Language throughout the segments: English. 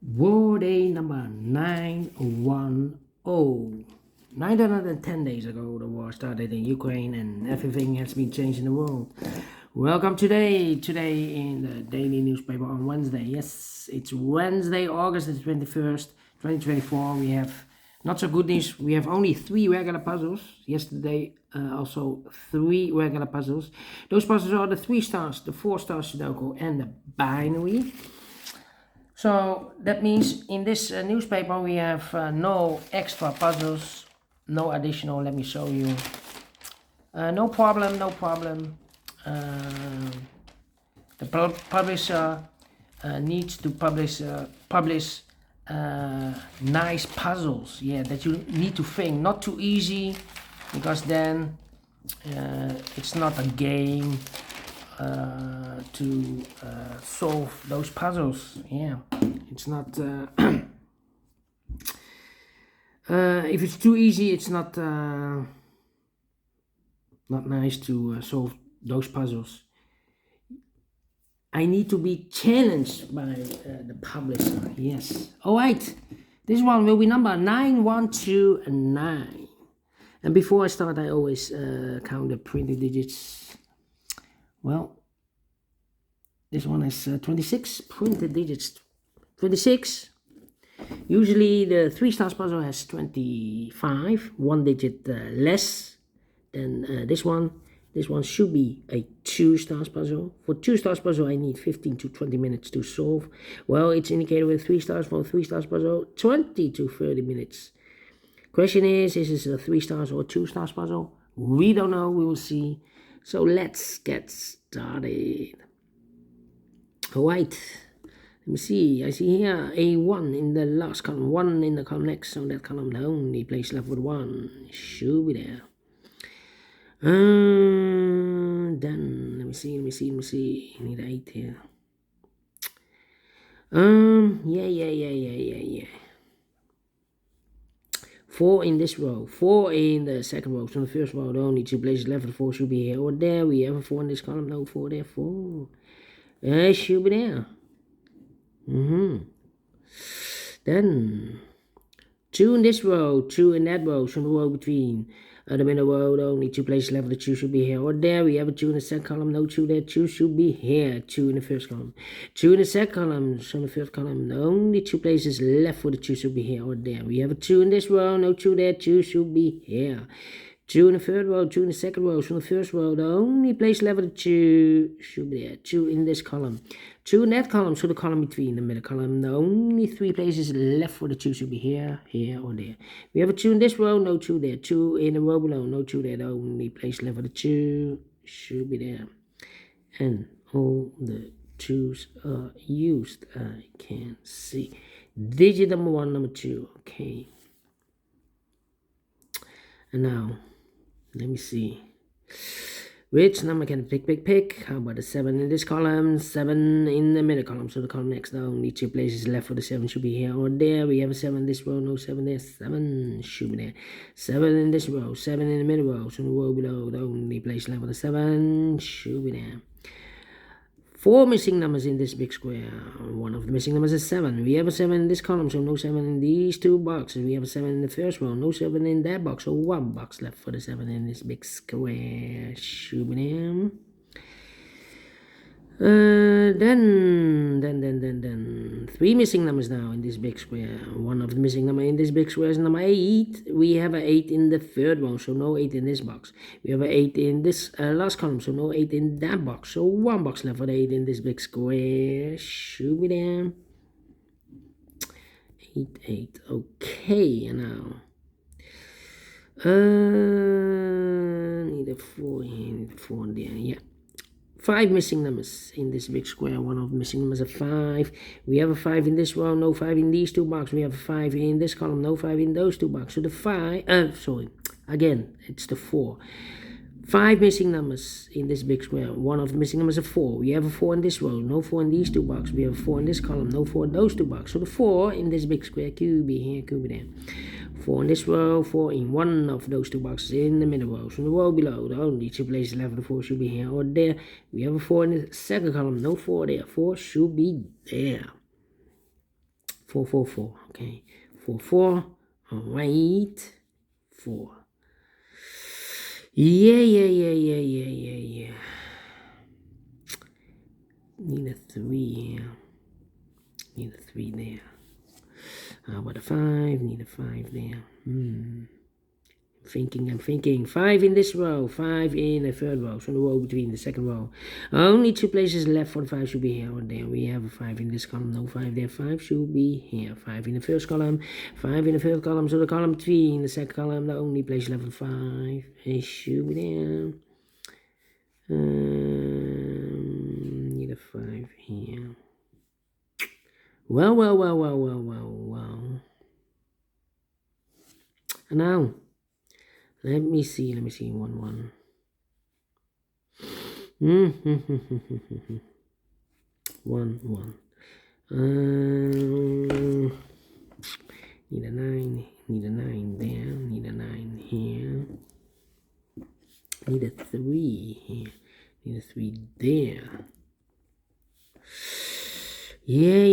War day number 910. 910 days ago, the war started in Ukraine and everything has been changed in the world. Welcome today in the daily newspaper on Wednesday. Yes, it's Wednesday, August the 21st, 2024. We have not so good news. We have only 3 regular puzzles. Yesterday, also 3 regular puzzles. Those puzzles are the 3 stars, the 4 stars Sudoku, and the binary. So that means in this newspaper we have no extra puzzles, no additional. Let me show you. No problem, no problem. The publisher needs to publish nice puzzles. Yeah, that you need to think, not too easy, because then it's not a game. To solve those puzzles. Yeah, it's not if it's too easy, it's not nice to solve those puzzles. I need to be challenged by the publisher. Yes. All right, this one will be number 9129. And before I start, I always count the printed digits. Well, this one is 26 printed digits. 26. Usually the 3 stars puzzle has 25, 1 digit less than this one. This one should be a 2 stars puzzle. For 2 stars puzzle, I need 15 to 20 minutes to solve. Well, it's indicated with 3 stars. For a 3 stars puzzle, 20 to 30 minutes. Question is this a 3 stars or 2 stars puzzle? We don't know. We will see. So let's get started. Alright, let me see. I see here A1 in the last column, 1 in the column next. So that column, the only place left with 1 should be there. Then let me see. I need 8 here. Yeah. 4 in this row, 4 in the second row. So in the first row, the only 2 places left. The 4 should be here or there. We have a 4 in this column. No 4 there. 4. It should be there. Then 2 in this row, 2 in that row. So in the row between the middle row, the only 2 places left. The 2 should be here or there. We have a 2 in the second column. No 2 there. 2 should be here. 2 in the first column. 2 in the second column. So in the first column, the only 2 places left for the 2 should be here or there. We have a 2 in this row. No 2 there. 2 should be here. 2 in the third row, 2 in the second row. So in the first row, the only place left for the 2 should be there. 2 in this column. 2 in that column, so the column between the middle column. The only 3 places left for the 2 should be here, here, or there. We have a 2 in this row, no 2 there. 2 in the row below, no 2 there. The only place left for the 2 should be there. And all the 2's are used. I can see. Digit number 1, number 2. Okay. And now, let me see. Which number can I pick? How about the 7 in this column? 7 in the middle column. So the column next, the only 2 places left for the 7 should be here or there. We have a 7 in this row, no 7 there. 7 should be there. 7 in this row, 7 in the middle row. So the row below, the only place left for the 7 should be there. 4 missing numbers in this big square. One of the missing numbers is 7. We have a 7 in this column, so no 7 in these 2 boxes. We have a 7 in the first row, no 7 in that box. So 1 box left for the 7 in this big square. Should be there. Then 3 missing numbers now in this big square. One of the missing number in this big square is number 8. We have an 8 in the third row, so no 8 in this box. We have an 8 in this last column, so no 8 in that box. So 1 box left for the 8 in this big square. Should be there. 8. Okay, and now need a 4 here, need a 4 in there. Yeah. 5 missing numbers in this big square. One of the missing numbers is a 5. We have a 5 in this row, no 5 in these 2 boxes. We have a 5 in this column, no 5 in those 2 boxes. So the 5, again, it's the 4. 5 missing numbers in this big square. One of the missing numbers is a 4. We have a 4 in this row, no 4 in these 2 boxes. We have a 4 in this column, no 4 in those 2 boxes. So the 4 in this big square, could be here, could be there. 4 in this row, 4 in one of those 2 boxes in the middle row. So in the row below, the only 2 places left for the 4 should be here or there. We have a 4 in the second column, no 4 there. 4 should be there. 4, 4, 4. Okay, 4, 4. All right, 4. Yeah. Need a 3 here. Need a 3 there. How about a 5? Need a 5 there. I'm thinking. 5 in this row, 5 in the third row, so the row between the second row. Only 2 places left for the 5 should be here or there. We have a 5 in this column, no 5 there. 5 should be here. 5 in the first column, 5 in the third column, so the column 3 in the second column, the only place left for 5. It should be there. Need a 5 here. Well. Now, let me see. 1. One. Need a 9 there. Need a 9 here. Need a 3 here. Need a 3 there. Yeah.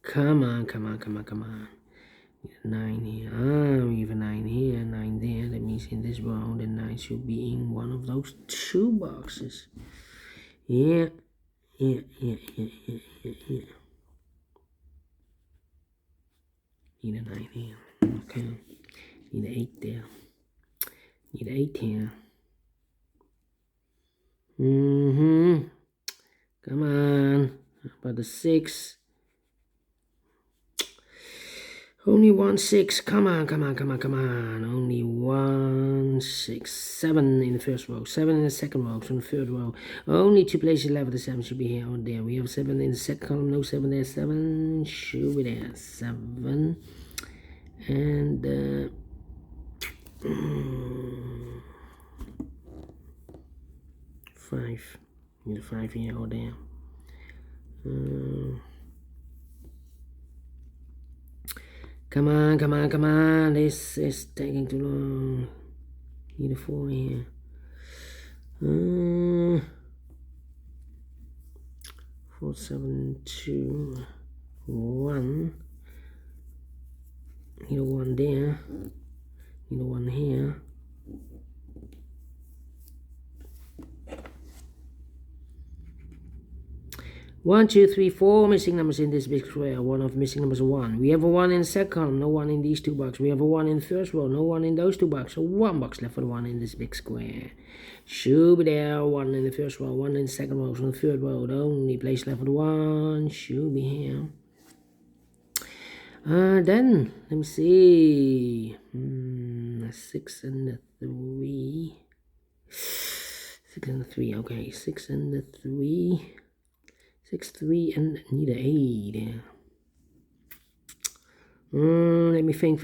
Come on. Need a 9 here. We have a 9 here, 9 there. That means in this row, the 9 should be in one of those 2 boxes. Yeah. Need a 9 here. Okay. Need an 8 there. Need an 8 here. Come on. How about the 6? Only 1 6. Come on. Only 1 6. 7 in the first row. 7 in the second row. So in the third row. Only 2 places left. The 7 should be here or there. We have 7 in the second column. No 7 there. 7 should be there. 7. And 5. Need a 5 here or there. Come on. This is taking too long. Need a 4 here. 4, 7, 2, 1. Need a 1 there. Need a 1 here. One, 2, 3, 4 missing numbers in this big square. One of missing numbers 1. We have a 1 in the second column, no 1 in these 2 boxes. We have a 1 in the first row, no 1 in those 2 boxes. So 1 box left for the 1 in this big square. Should be there. 1 in the first row, 1 in the second row. So in the third row, the only place left for the 1 should be here. Then let me see. 6 and the 3. 6 and the 3. Okay, 6 and the 3. 6, 3, and need an 8. Let me think.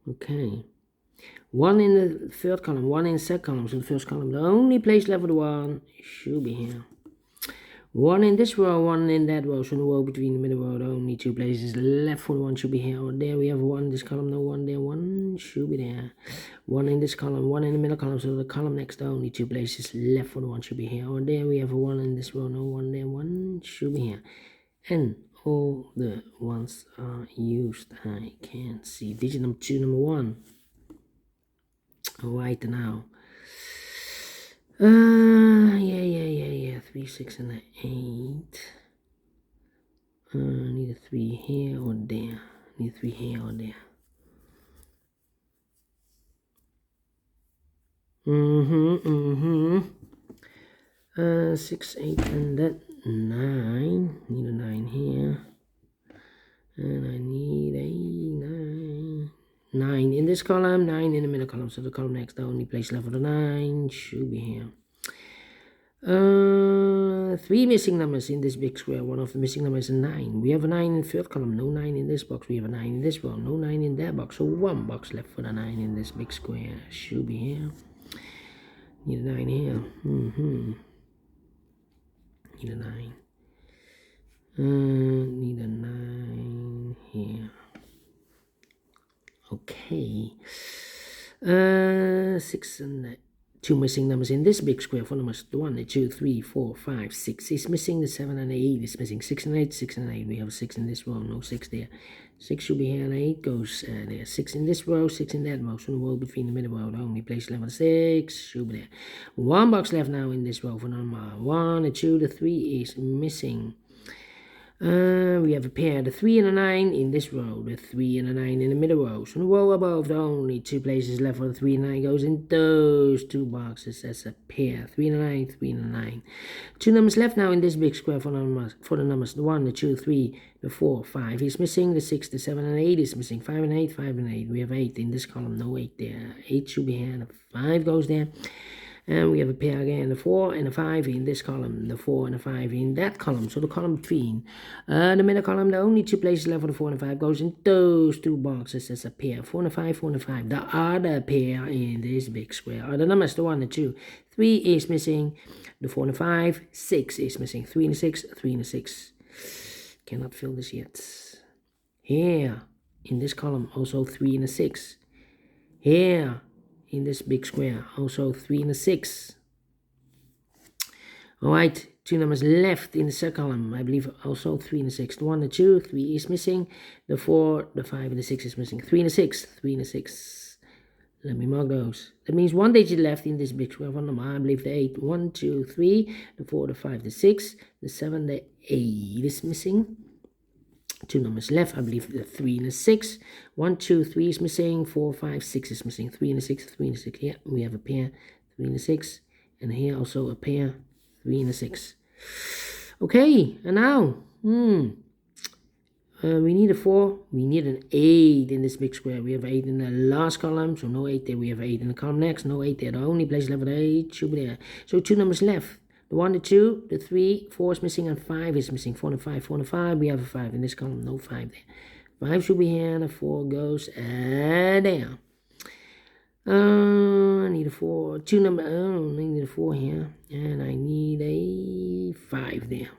Okay. 1 in the third column, 1 in the second column, so the first column. The only place left for the 1 should be here. 1 in this row, 1 in that row, so the row between the middle row, the only 2 places left for the 1 should be here or there. We have 1 in this column, no 1 there, 1 should be there. 1 in this column, 1 in the middle column, so the column next, the only 2 places left for the 1 should be here or there. We have 1 in this row, no 1 there, 1 should be here. And all the ones are used. I can't see digit number 2, number 1. Right now. Yeah. 3, 6, and 8. Need a 3 here or there. 6, 8, and that 9. Need a 9 here. And I need a 9. 9 in this column, 9 in the middle column. So the column next, the only place left for the 9 should be here. 3 missing numbers in this big square. One of the missing numbers is 9. We have a 9 in the third column, no 9 in this box. We have a 9 in this one, no 9 in that box. So 1 box left for the 9 in this big square. Should be here. Need a 9 here. Need a 9. Need a 9 here. Okay. 6 and 2 missing numbers in this big square. 4 numbers. The 1, the 2, 3, 4, 5, 6 is missing. The 7 and the 8 is missing. 6 and 8, 6 and 8. We have a 6 in this row, no 6 there. 6 should be here and 8 goes there. 6 in this row, 6 in that row. So the row between the middle row, the only place left 6 should be there. 1 box left now in this row for number 1, the 2, the 3 is missing. We have a pair, the 3 and a 9 in this row, the 3 and a 9 in the middle row. So the row above, the only 2 places left for the 3 and 9 goes in those 2 boxes as a pair. 3 and a 9, 3 and a 9. 2 numbers left now in this big square for the numbers. The 1, the 2, 3, the 4, 5 is missing. The 6, the 7 and 8 is missing. 5 and 8, 5 and 8. We have 8 in this column, no 8 there. 8 should be here, the 5 goes there. And we have a pair again, the 4 and the 5 in this column, the 4 and the 5 in that column. So the column between the middle column, the only 2 places left for the 4 and the 5 goes in those 2 boxes as a pair. 4 and the 5, 4 and the 5. The other pair in this big square are the numbers, the 1 and 2. 3 is missing, the 4 and the 5. 6 is missing, 3 and the 6, 3 and the 6. Cannot fill this yet. Here, in this column, also 3 and a 6. Here, in this big square, also 3 and a 6. Alright, 2 numbers left in the second column, I believe also 3 and a 6. The 1 and 2, 3 is missing. The 4, the 5 and the 6 is missing. 3 and a 6, 3 and a 6. Let me mark those. That means 1 digit left in this big square. One number, I believe the 8. 1, 2, 3, the 4, the 5, the 6, the 7, the 8 is missing. 2 numbers left, I believe the 3 and the 6. 1, 2, 3 is missing. 4, 5, 6 is missing. 3 and a 6, 3 and a 6. Here we have a pair, 3 and a 6. And here also a pair, 3 and a 6. Okay, and now, we need a 4. We need an 8 in this big square. We have 8 in the last column, so no 8 there. We have 8 in the column next, no 8 there. The only place left for the 8 should be there. So 2 numbers left. The 1, the 2, the 3, 4 is missing, and 5 is missing. 4 and 5, 4 and 5. We have a 5 in this column, no 5 there. 5 should be here, and a 4 goes there. I need a 4. 2 number, I need a 4 here, and I need a 5 there.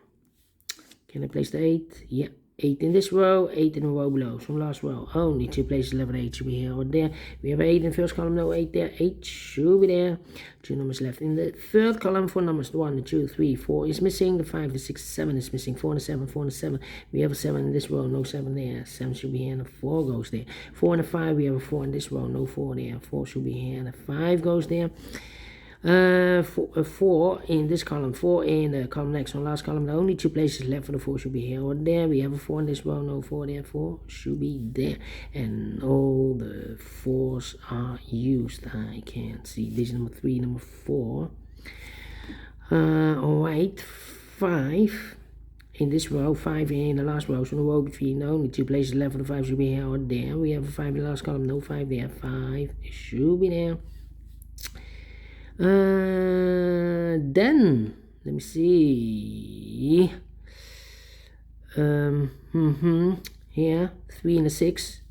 Can I place the 8? Yeah. 8 in this row, 8 in the row below. So last row, only 2 places left. 8 should be here or there. We have 8 in the first column, no 8 there. 8 should be there. 2 numbers left in the third column. 4 numbers, the 1, the 2, 3, 4 is missing. The 5, the 6, 7 is missing. 4 and the 7, 4 and the 7. We have a 7 in this row, no 7 there. 7 should be here and the 4 goes there. 4 and the 5, we have a 4 in this row, no 4 there. 4 should be here and the 5 goes there. 4 in this column, 4 in the column next on last column. The only 2 places left for the 4 should be here or there. We have a 4 in this row, no 4 there. 4 should be there, and all the 4s are used. I can't see. This is number 3, number 4. Alright, 5 in this row, 5 in the last row. So the row between the only 2 places left for the 5 should be here or there. We have a 5 in the last column, no 5 there. 5 should be there. Then let me see. Here 3 and a 6.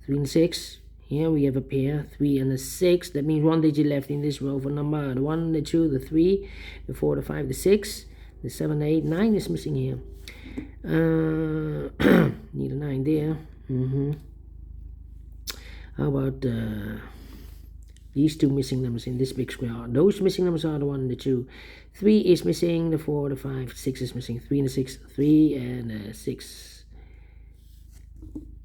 3 and 6. Here we have a pair, 3 and a 6. That means 1 digit left in this row for number. The 1, the 2, the 3, the 4, the 5, the 6, the 7, the 8, 9 is missing here. Need a 9 there. How about these 2 missing numbers in this big square? Those missing numbers are the 1 and the 2. 3 is missing, the 4, the 5, 6 is missing. 3 and a 6, 3 and 6.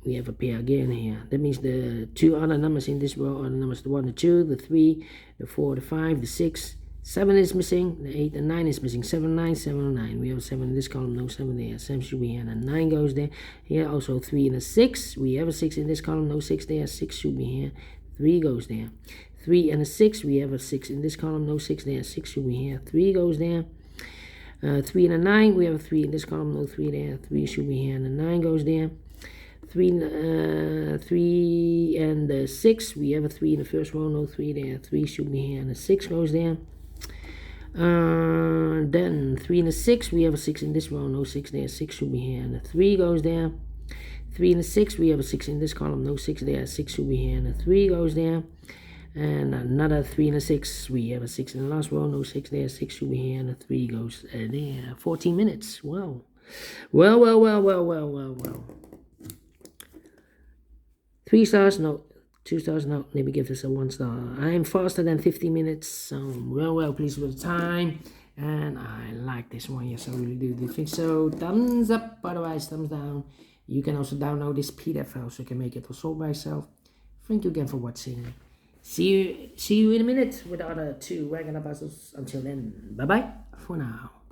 We have a pair again here. That means the 2 other numbers in this row are the numbers the 1, the 2, the 3, the 4, the 5, the 6. 7 is missing, the 8 and 9 is missing. 7, 9, 7, 9. We have a 7 in this column, no 7 there. 7 should be here, and 9 goes there. Here also 3 and a 6. We have a 6 in this column, no 6 there. 6 should be here. 3 goes there. 3 and a 6. We have a 6 in this column, no 6 there. 6 should be here. 3 goes there. 3 and a 9. We have a 3 in this column, no 3 there. 3 should be here, and a 9 goes there. 3 and 6. We have a 3 in the first row, no 3 there. 3 should be here, and a 6 goes there. Then 3 and a 6. We have a 6 in this row, no 6 there. 6 should be here, and a 3 goes there. 3 and a 6. We have a 6 in this column, no 6 there. 6 should be here, and a 3 goes there. And another 3 and a 6. We have a 6 in the last row, no 6 there. 6 should be here, and a 3 goes there. 14 minutes. Wow. Well. 3 stars, no. 2 stars, no. Let me give this a 1 star. I'm faster than 50 minutes, so I'm well pleased with the time. And I like this one, yes, I really do think so. Thumbs up, otherwise thumbs down. You can also download this PDF file so you can make it also by yourself. Thank you again for watching. See you in a minute with the other 2 wagon puzzles. Until then, bye bye for now.